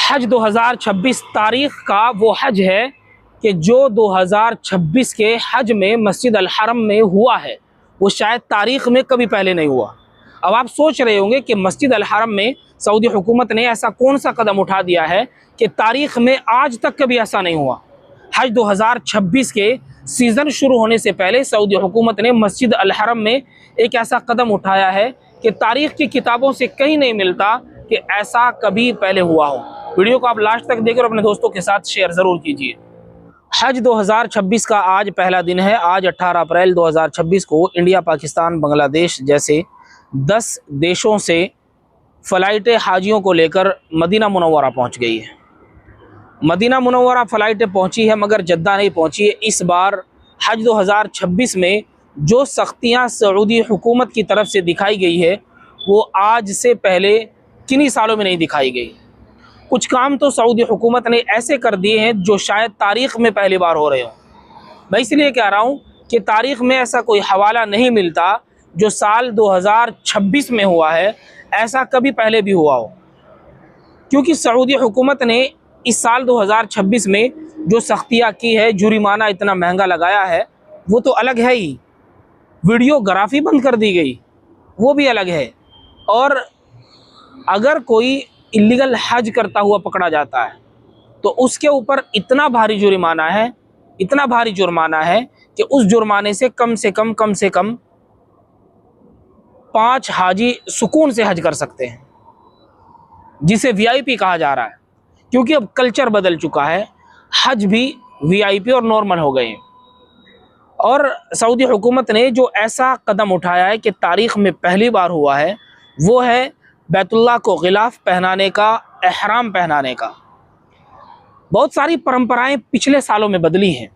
हज 2026 तारीख का वो हज है कि जो 2026 के हज में मस्जिद अल हरम में हुआ है, वो शायद तारीख़ में कभी पहले नहीं हुआ। अब आप सोच रहे होंगे कि मस्जिद अल हरम में सऊदी हुकूमत ने ऐसा कौन सा कदम उठा दिया है कि तारीख़ में आज तक कभी ऐसा नहीं हुआ। हज 2026 के सीज़न शुरू होने से पहले सऊदी हुकूमत ने मस्जिद अल हरम में एक ऐसा कदम उठाया है कि तारीख़ की किताबों से कहीं नहीं मिलता कि ऐसा कभी पहले हुआ हो। वीडियो को आप लास्ट तक देखिए और अपने दोस्तों के साथ शेयर ज़रूर कीजिए। हज 2026 का आज पहला दिन है। आज 18 अप्रैल 2026 को इंडिया, पाकिस्तान, बांग्लादेश जैसे 10 देशों से फ़्लाइटें हाजियों को लेकर मदीना मुनव्वरा पहुंच गई है। मदीना मुनव्वरा फ़्लाइटें पहुंची है मगर जद्दा नहीं पहुंची है। इस बार हज 2026 में जो सख्तियां सऊदी हुकूमत की तरफ से दिखाई गई है वो आज से पहले किन्हीं सालों में नहीं दिखाई गई। कुछ काम तो सऊदी हुकूमत ने ऐसे कर दिए हैं जो शायद तारीख़ में पहली बार हो रहे हो। मैं इसलिए कह रहा हूँ कि तारीख़ में ऐसा कोई हवाला नहीं मिलता जो साल 2026 में हुआ है ऐसा कभी पहले भी हुआ हो, क्योंकि सऊदी हुकूमत ने इस साल 2026 में जो सख्तियाँ की है, जुर्माना इतना महंगा लगाया है वो तो अलग है ही, वीडियोग्राफी बंद कर दी गई वो भी अलग है, और अगर कोई इल्लीगल हज करता हुआ पकड़ा जाता है तो उसके ऊपर इतना भारी जुर्माना है, इतना भारी जुर्माना है कि उस जुर्माने से कम 5 हाजी सुकून से हज कर सकते हैं, जिसे वीआईपी कहा जा रहा है। क्योंकि अब कल्चर बदल चुका है, हज भी वीआईपी और नॉर्मल हो गए हैं। और सऊदी हुकूमत ने जो ऐसा कदम उठाया है कि तारीख़ में पहली बार हुआ है वो है बैतुल्लाह को गिलाफ पहनाने का, एहराम पहनाने का। बहुत सारी परंपराएं पिछले सालों में बदली हैं।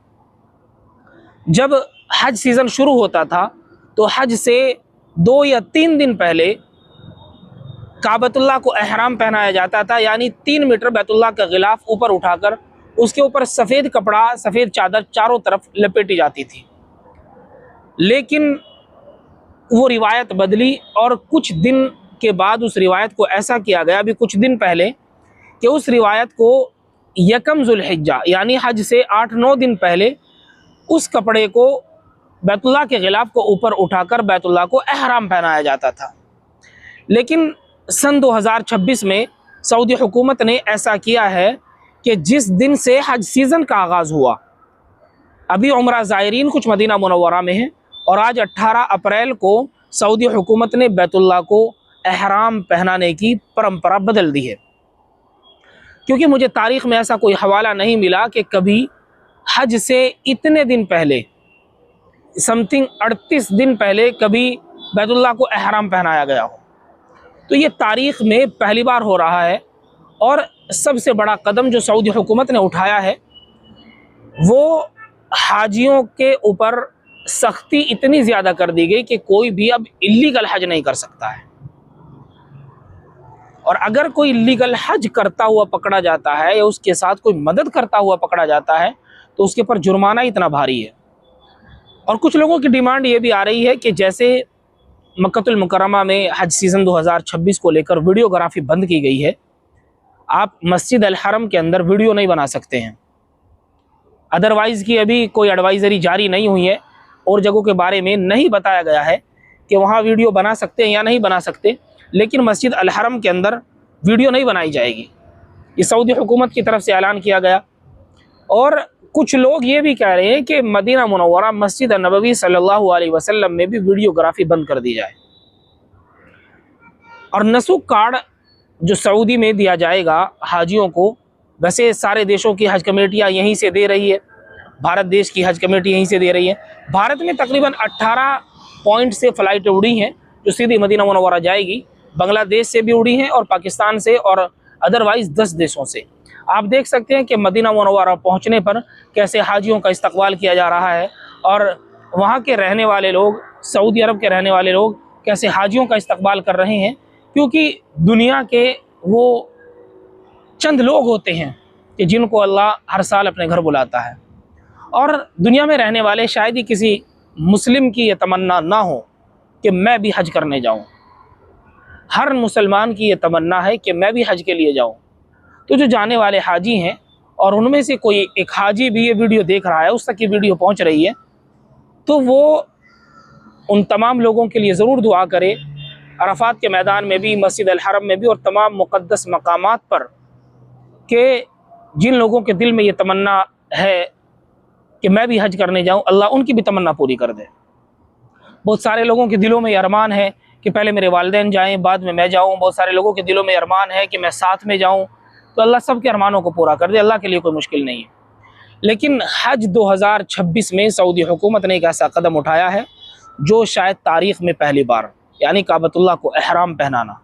जब हज सीज़न शुरू होता था तो हज से 2 या 3 दिन पहले काबतुल्लाह को एहराम पहनाया जाता था, यानी 3 मीटर बैतुल्लाह का गिलाफ ऊपर उठाकर उसके ऊपर सफ़ेद कपड़ा, सफ़ेद चादर चारों तरफ लपेटी जाती थी। लेकिन वो रिवायत बदली और कुछ दिन के बाद उस रिवायत को ऐसा किया गया, अभी कुछ दिन पहले, कि उस रिवायत को यकम ज़ुल्हिज्जा यानी हज से 8-9 दिन पहले उस कपड़े को, बैतुल्लाह के गिलाफ को ऊपर उठाकर बैतुल्लाह को एहराम पहनाया जाता था। लेकिन सन 2026 में सऊदी हुकूमत ने ऐसा किया है कि जिस दिन से हज सीज़न का आगाज़ हुआ, अभी उम्रा ज़ायरीन कुछ मदीना मुनव्वरा में हैं, और आज 18 अप्रैल को सऊदी हुकूमत ने बैतुल्लाह को एहराम पहनाने की परंपरा बदल दी है। क्योंकि मुझे तारीख़ में ऐसा कोई हवाला नहीं मिला कि कभी हज से इतने दिन पहले, समथिंग 38 दिन पहले, कभी बैतुल्लाह को एहराम पहनाया गया हो। तो ये तारीख़ में पहली बार हो रहा है। और सबसे बड़ा कदम जो सऊदी हुकूमत ने उठाया है वो हाजियों के ऊपर सख्ती इतनी ज़्यादा कर दी गई कि कोई भी अब इल्लीगल हज नहीं कर सकता है, और अगर कोई इल्लीगल हज करता हुआ पकड़ा जाता है या उसके साथ कोई मदद करता हुआ पकड़ा जाता है तो उसके ऊपर जुर्माना इतना भारी है। और कुछ लोगों की डिमांड ये भी आ रही है कि जैसे मक्कतुल मुकर्रमा में हज सीज़न 2026 को लेकर वीडियोग्राफी बंद की गई है, आप मस्जिद अल हरम के अंदर वीडियो नहीं बना सकते हैं। अदरवाइज़ की अभी कोई एडवाइज़री जारी नहीं हुई है और जगहों के बारे में नहीं बताया गया है कि वहाँ वीडियो बना सकते हैं या नहीं बना सकते, लेकिन मस्जिद अल हरम के अंदर वीडियो नहीं बनाई जाएगी। ये सऊदी हुकूमत की तरफ से ऐलान किया गया। और कुछ लोग ये भी कह रहे हैं कि मदीना मुनव्वरा मस्जिद नबवी सल्लल्लाहु अलैहि वसल्लम में भी वीडियोग्राफी बंद कर दी जाए। और नसूक कार्ड जो सऊदी में दिया जाएगा हाजियों को, वैसे सारे देशों की हज कमेटियाँ यहीं से दे रही है, भारत देश की हज कमेटी यहीं से दे रही है। भारत में तकरीबन 18 पॉइंट से फ़्लाइटें उड़ी हैं जो सीधी मदीना मुनव्वरा जाएगी। बांग्लादेश से भी उड़ी हैं और पाकिस्तान से, और अदरवाइज़ 10 देशों से। आप देख सकते हैं कि मदीना मुनव्वरा पहुंचने पर कैसे हाजियों का इस्तकबाल किया जा रहा है, और वहां के रहने वाले लोग, सऊदी अरब के रहने वाले लोग कैसे हाजियों का इस्तकबाल कर रहे हैं। क्योंकि दुनिया के वो चंद लोग होते हैं कि जिनको अल्लाह हर साल अपने घर बुलाता है, और दुनिया में रहने वाले शायद ही किसी मुस्लिम की ये तमन्ना ना हो कि मैं भी हज करने जाऊं। हर मुसलमान की ये तमन्ना है कि मैं भी हज के लिए जाऊं। तो जो जाने वाले हाजी हैं और उनमें से कोई एक हाजी भी ये वीडियो देख रहा है, उस तक ये वीडियो पहुंच रही है, तो वो उन तमाम लोगों के लिए ज़रूर दुआ करे, अरफात के मैदान में भी, मस्जिद अल हरम में भी और तमाम मुक़द्दस मकामात पर, कि जिन लोगों के दिल में ये तमन्ना है कि मैं भी हज करने जाऊं, अल्लाह उनकी भी तमन्ना पूरी कर दे। बहुत सारे लोगों के दिलों में ये अरमान है कि पहले मेरे वालिदैन जाएं, बाद में मैं जाऊं। बहुत सारे लोगों के दिलों में अरमान है कि मैं साथ में जाऊं। तो अल्लाह सब के अरमानों को पूरा कर दे, अल्लाह के लिए कोई मुश्किल नहीं है। लेकिन हज 2026 में सऊदी हुकूमत ने एक ऐसा कदम उठाया है जो शायद तारीख़ में पहली बार, यानी काबतुल्लाह को एहराम पहनाना।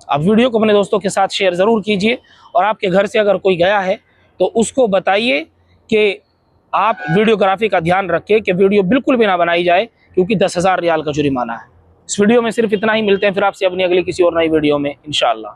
आप वीडियो को अपने दोस्तों के साथ शेयर ज़रूर कीजिए, और आपके घर से अगर कोई गया है तो उसको बताइए कि आप वीडियोग्राफी का ध्यान रखें कि वीडियो बिल्कुल भी ना बनाई जाए, क्योंकि 10,000 रियाल का जुर्माना है। इस वीडियो में सिर्फ इतना ही। मिलते हैं फिर आपसे अपनी अगली किसी और नई वीडियो में इंशाअल्लाह।